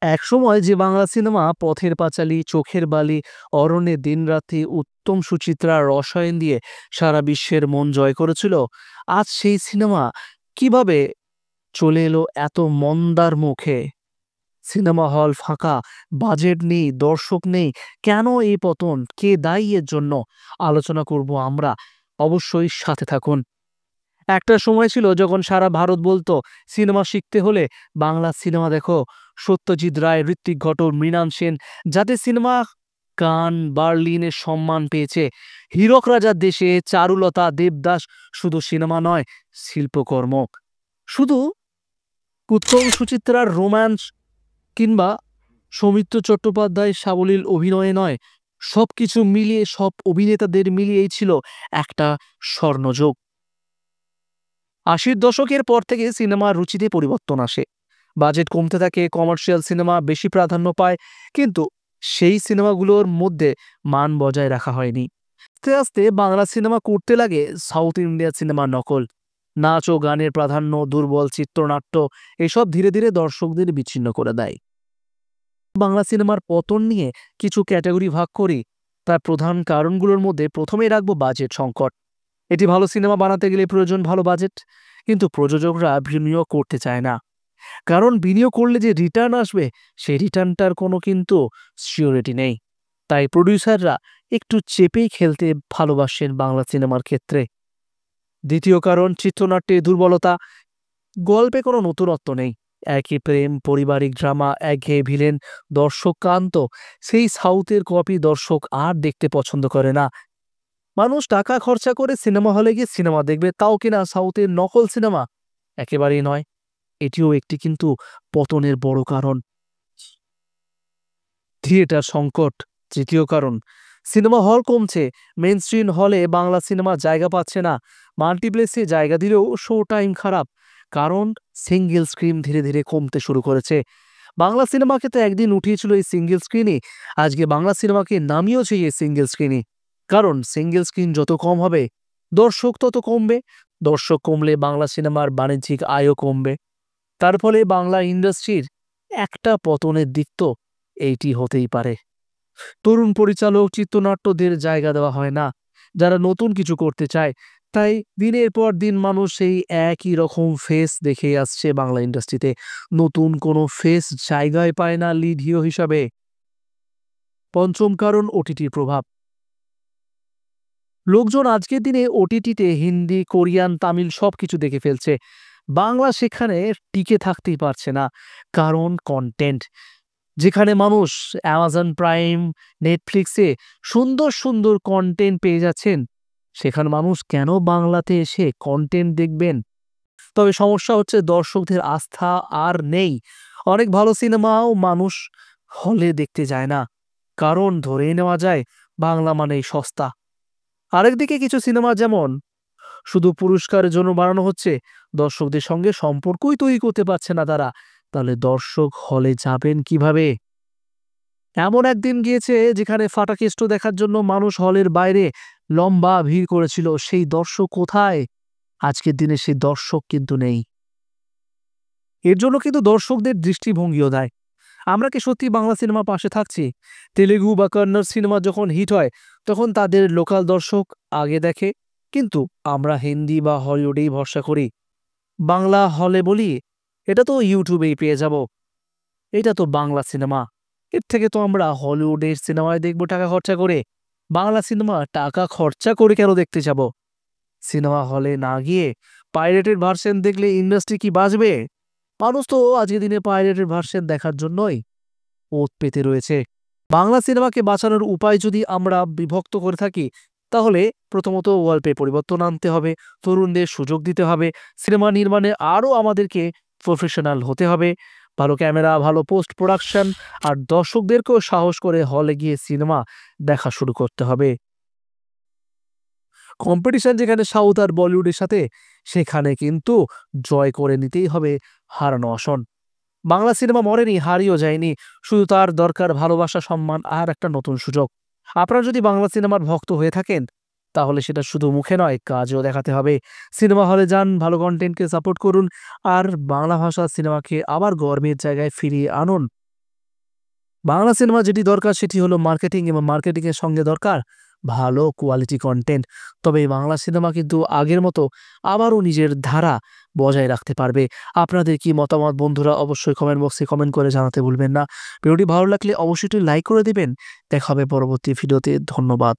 একসময় যে বাংলা সিনেমা পথের পাঁচালী, চোখের বালি, অরণ্যে দিনরাত্রি, উত্তম সুচিত্রা রসায়ন দিয়ে সারা বিশ্বের মন জয় করেছিল, আজ সেই সিনেমা কিভাবে চলে এলো এত মন্দার মুখে? সিনেমা হল ফাঁকা, বাজেট নেই, দর্শক নেই। কেন এই পতন? কে দায়ী এর জন্য? আলোচনা করব আমরা। অবশ্যই সাথে থাকুন। একটা সময় ছিল যখন সারা ভারত বলতো সিনেমা শিখতে হলে বাংলা সিনেমা দেখো। সত্যজিৎ রায়, ঋত্বিক ঘটক, মৃণাল সেন, যাদের সিনেমা কান, বার্লিনের সম্মান পেয়েছে। হীরক রাজার দেশে, চারুলতা, দেবদাস শুধু সিনেমা নয়, শিল্পকর্ম। শুধু উৎকল সুচিত্রার রোম্যান্স কিংবা সৌমিত্র চট্টোপাধ্যায় সাবলীল অভিনয়ে নয়, সবকিছু মিলিয়ে, সব অভিনেতাদের মিলিয়েই ছিল একটা স্বর্ণযুগ। ৮০-র দশকের পর থেকে সিনেমার রুচিতে পরিবর্তন আসে। বাজেট কমতে থাকে, কমার্শিয়াল সিনেমা বেশি প্রাধান্য পায়, কিন্তু সেই সিনেমাগুলোর মধ্যে মান বজায় রাখা হয়নি। আস্তে আস্তে বাংলা সিনেমা করতে লাগে সাউথ ইন্ডিয়া সিনেমার নকল। নাচ ও গানের প্রাধান্য, দুর্বল চিত্রনাট্য, এসব ধীরে ধীরে দর্শকদের বিচ্ছিন্ন করে দেয়। বাংলা সিনেমার পতন নিয়ে কিছু ক্যাটাগরি ভাগ করি। তার প্রধান কারণগুলোর মধ্যে প্রথমেই রাখবো বাজেট সংকট। এটি ভালো সিনেমা বানাতে গেলে প্রয়োজন ভালো বাজেট, কিন্তু প্রযোজকরা বিনিয়োগ করতে চায় না। কারণ বিনিয়োগ করলে যে রিটার্ন আসবে, সেই রিটার্নটার কোনো কিন্তু সিওরিটি নেই। তাই প্রডিউসাররা একটু চেপেই খেলতে ভালোবাসেন বাংলা সিনেমার ক্ষেত্রে। দ্বিতীয় কারণ চিত্রনাট্যে দুর্বলতা। গল্পে কোনো নতুনত্ব নেই। একই প্রেম, পারিবারিক ড্রামা, একঘেয়ে ভিলেন, দর্শক ক্লান্ত। সেই সাউথের কপি দর্শক আর দেখতে পছন্দ করে না। মানুষ টাকা খরচা করে সিনেমা হলে গিয়ে সিনেমা দেখবে, তাও কিনা সাউথের নকল সিনেমা? একেবারেই নয়। এটিও একটি কিন্তু পতনের বড় কারণ। থিয়েটার সংকট তৃতীয় কারণ। সিনেমা হল কমছে, মেইনস্ট্রিম হলে বাংলা সিনেমা জায়গা পাচ্ছে না। মাল্টিপ্লেক্সে জায়গা দিলেও শো টাইম খারাপ, কারণ সিঙ্গেল স্ক্রিন ধীরে ধীরে কমতে শুরু করেছে। বাংলা সিনেমাকে তো একদিন উঠিয়েছিল এই সিঙ্গেল স্ক্রিনই, আজকে বাংলা সিনেমাকে নামিয়েছে এই সিঙ্গেল স্ক্রিনই। কারণ সিঙ্গেল স্ক্রিন যত কম হবে, দর্শক তত কমবে। দর্শক কমলে বাংলা সিনেমার বাণিজ্যিক আয়ও কমবে। তার ফলে বাংলা ইন্ডাস্ট্রির একটা পতনের দিক তো এইটি হতেই পারে। তরুণ পরিচালক, চিত্রনাট্যদের জায়গা দেওয়া হয় না, যারা নতুন কিছু করতে চায়। তাই দিনের পর দিন মানুষ সেই একই রকম ফেস দেখে আসছে বাংলা ইন্ডাস্ট্রিতে। নতুন কোনো ফেস জায়গায় পায় না লিড হিরো হিসাবে। পঞ্চম কারণ ওটিটির প্রভাব। লোকজন আজকের দিনে ওটিটিতে হিন্দি, কোরিয়ান, তামিল সবকিছু দেখে ফেলছে। বাংলা সেখানে টিকে থাকতেই পারছে না। কারণ কন্টেন্ট। যেখানে মানুষ অ্যামাজন প্রাইম, নেটফ্লিক্সে সুন্দর সুন্দর কন্টেন্ট পেয়ে যাচ্ছেন, সেখানে মানুষ কেন বাংলাতে এসে কন্টেন্ট দেখবেন? তবে সমস্যা হচ্ছে দর্শকদের আস্থা আর নেই। অনেক ভালো সিনেমাও মানুষ হলে দেখতে যায় না, কারণ ধরেই নেওয়া যায় বাংলা মানেই সস্তা। আরেকদিকে কিছু সিনেমা যেমন শুধু পুরস্কারের জন্য বানানো হচ্ছে, দর্শকদের সঙ্গে সম্পর্কই তৈরি করতে পারছে না তারা। তাহলে দর্শক হলে যাবেন কিভাবে? এমন একদিন গিয়েছে যেখানে ফাটাকেষ্ট দেখার জন্য মানুষ হলের বাইরে লম্বা ভিড় করেছিল। সেই দর্শক কোথায়? আজকের দিনে সেই দর্শক কিন্তু নেই। এর জন্য কিন্তু দর্শকদের দৃষ্টিভঙ্গিও দেয়। আমরা কি সত্যি বাংলা সিনেমা পাশে থাকছি? তেলেগু বা কন্নড় সিনেমা যখন হিট হয়, তখন তাদের লোকাল দর্শক আগে দেখে, কিন্তু আমরা হিন্দি বা হলিউডেই ভরসা করি। বাংলা হলে বলি এটা তো ইউটিউবেই পেয়ে যাব, এটা তো বাংলা সিনেমা, এর থেকে তো আমরা হলিউডের সিনেমায় দেখবো টাকা খরচা করে। বাংলা সিনেমা টাকা খরচা করে কেন দেখতে যাব? সিনেমা হলে না গিয়ে পাইরেটেড ভার্সন দেখলে ইন্ডাস্ট্রি কি বাঁচবে? মানুষ তো আজকের দিনে পাইরেটেড ভার্সন দেখার জন্যই ওত পেতে রয়েছে। বাংলা সিনেমাকে বাঁচানোর উপায় যদি আমরা বিভক্ত করে থাকি, তাহলে প্রথমত গল্পে পরিবর্তন আনতে হবে, তরুণদের সুযোগ দিতে হবে, সিনেমা নির্মাণে আরও আমাদেরকে প্রফেশনাল হতে হবে, ভালো ক্যামেরা, ভালো পোস্ট প্রোডাকশন, আর দর্শকদেরকেও সাহস করে হলে গিয়ে সিনেমা দেখা শুরু করতে হবে। কম্পিটিশন যেখানে সাউথ আর বলিউডের সাথে, সেখানে কিন্তু জয় করে নিতেই হবে হারানো আসন। বাংলা সিনেমা মরেনি, হারিয়েও যায়নি, শুধু তার দরকার ভালোবাসা, সম্মান আর একটা নতুন সুযোগ। আপনারা যদি বাংলা সিনেমার ভক্ত হয়ে থাকেন, তাহলে সেটা শুধু মুখে নয়, কাজেও দেখাতে হবে। সিনেমা হলে যান, ভালো কন্টেন্টকে সাপোর্ট করুন, আর বাংলা ভাষা সিনেমাকে আবার গর্বের জায়গায় ফিরিয়ে আনুন। বাংলা সিনেমা যেটি দরকার সেটি হলো মার্কেটিং, এবং মার্কেটিংয়ের সঙ্গে দরকার ভালো কোয়ালিটি কন্টেন্ট। তবে এই বাংলা সিনেমা কিন্তু আগের মতো আবারও নিজের ধারা বজায় রাখতে পারবে। আপনাদের কি মতামত বন্ধুরা? অবশ্যই কমেন্ট বক্সে কমেন্ট করে জানাতে ভুলবেন না। ভিডিওটি ভালো লাগলে অবশ্যই একটু লাইক করে দিবেন। দেখা হবে পরবর্তী ভিডিওতে। ধন্যবাদ।